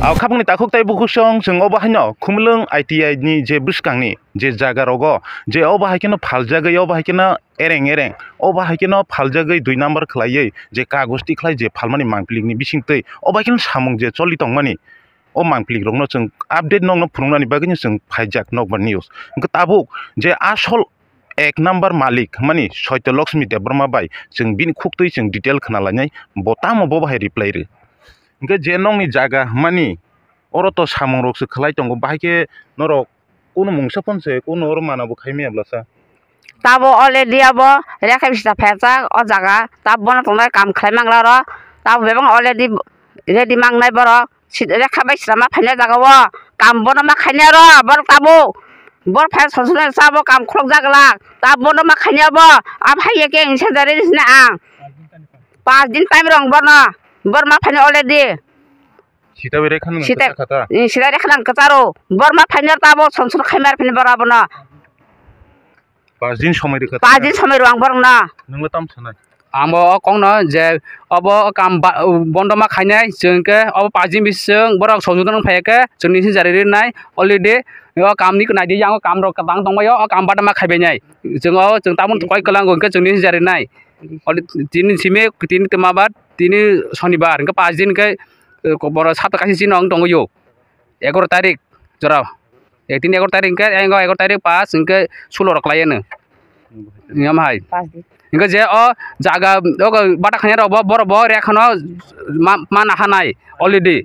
Kapung ni takuk tai bukusong sing oba hanyo kumlung ITI ni je buskangni je jaga rogo je oba hakino phaljagai oba hakino ereng oba hakino phaljagai 2 number khlaiye je kagosti khlai je phalmani mangplik ni bisingtei oba hakino samung je choli tongmani o mangplik rongno chung update nongno phungnani bagini chung phaijak nokbar news tabuk je asol 1 number malik mani Soito Lakshmi Debrama bai chung bin khuktui chung detail khnalainai botamo bo bahai reply re je nongni jaga mani oro to samung rok se khlai tongo bahike norok kono mungsa ponse kono or manabo khaime ablasa tabo already abo rekha bista phecha o jaga tab bona tongnai kam khlai mangla ro tab bebang already ready mangnai boro rekha baisra ma phaina jaga wo kam bona ma khaina ro bor tabo bor phai sosna sabo kam khlok jagla tab bona ma khaina bo ab haye ke insa jare risna ang 5 दिन time रंग बना बरमा final already Sita बेरे खान खाता सीता रे खान कतारो बरमा final Tabo संसुर खाइमार fin बराबना 5 दिन समय रेखा 5 दिन समय रंग बरना नंगो ताम सानाय आमो कौन जे अब काम बंदमा खाइनाय जोंके अब 5 दिन बिसों बरक सौजुदन फायके जोंनि जारि नाय अलरेडी यो कामनि नायदि आं काम र बां दंबायो काम बादमा खाइबायनाय जों तामन कय कलांगो जोंनि जारि नाय तीन सिमे तीन माबा तीन शनिवार 5 दिन के बर 7 कासी दिन दंग यो 11 तारिख जरा 11 तारिख के 11 तारिख 5 इनके 16 रखलायनो नियम हाय 5 दिन इनके जे जागा बाटा खाने र बर बर एखनो माना हानाय अलरेडी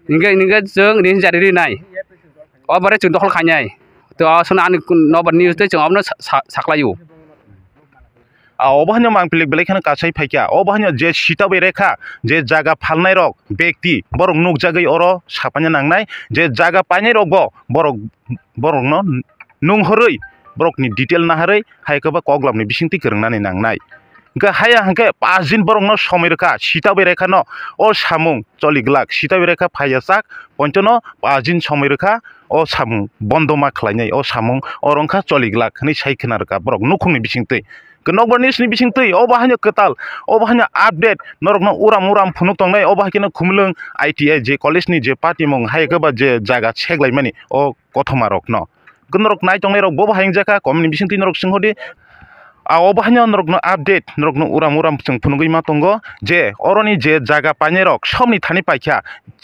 इनके जों नि जारि नाय बरे जों दखल खानाय तो सना नबर न्यूज ते जों अपनो साखलायो अबहन्य मांगप्लिक बेलेखान कासाय फाइका अबहन्य जे सीता बेरेखा जे जागा फालनाय रक व्यक्ति बरक नुक जागै अरो सापाnya नांनाय जे जागा पाइनाय रक बरक न नुंहरै बरक नि डिटेल नाहरै हायकबा कगलामनि बिसिंति करंनानै नांनाय गा हाया हंके 5 दिन बरक न समय रेखा सीता बेरेखा न ओ सामुं चलिगलाक सीता बेरेखा फायासाक पन्चनो 5 दिन समय रेखा ओ सामुं बन्दमा खलायनाय ओ सामुं अरंखा चलिगलाक नै साइखना रेखा बरक नुखुंनि बिसिंति नगर निउसनि बिसिंतै अबाहानो कताल अबाहानो अपडेट नरकनो उराम फुनुक तंनाय अबाहाकिनो खुमलुं ITI जे कलेजनि जे पार्टी मं हायगबा जे जागा छेगलायमानि अ कथमा रक न गनरक नाय तंनाय रक बबा हायं जाका कमनि बिसिंतै नरक सिंहदि अबाहानो नरकनो अपडेट नरकनो उराम जों फुनुगै मा तंगो जे अरनि जे जागा पाइनाय रक समनि थानि पाइखा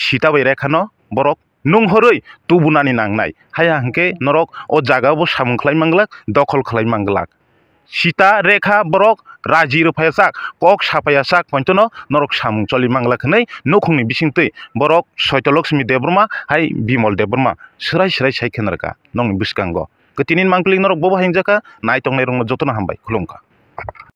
सीता बैरेखानो बरक नुंहरै तुबुनानि नांनाय हाया हंके नरक अ जागाबो सामुं खलाय मांगलाक दखल खलाय मांगलाक सीता रेखा बरक राजी रुफायासाक कक साफायासाक पन्चनो नरक सामुं चलि मांगलाखनै नखुंनि बिसिंतै बरक Soito Lakshmi Debrama हाय बिमल देब्रमा सराय साइखेनरका नंनि बुसकांगो गतिनिन मांगप्लिक नरक बबा हायंजाका नाय तंनाय रंनो जतन हामबाय खुलुमका।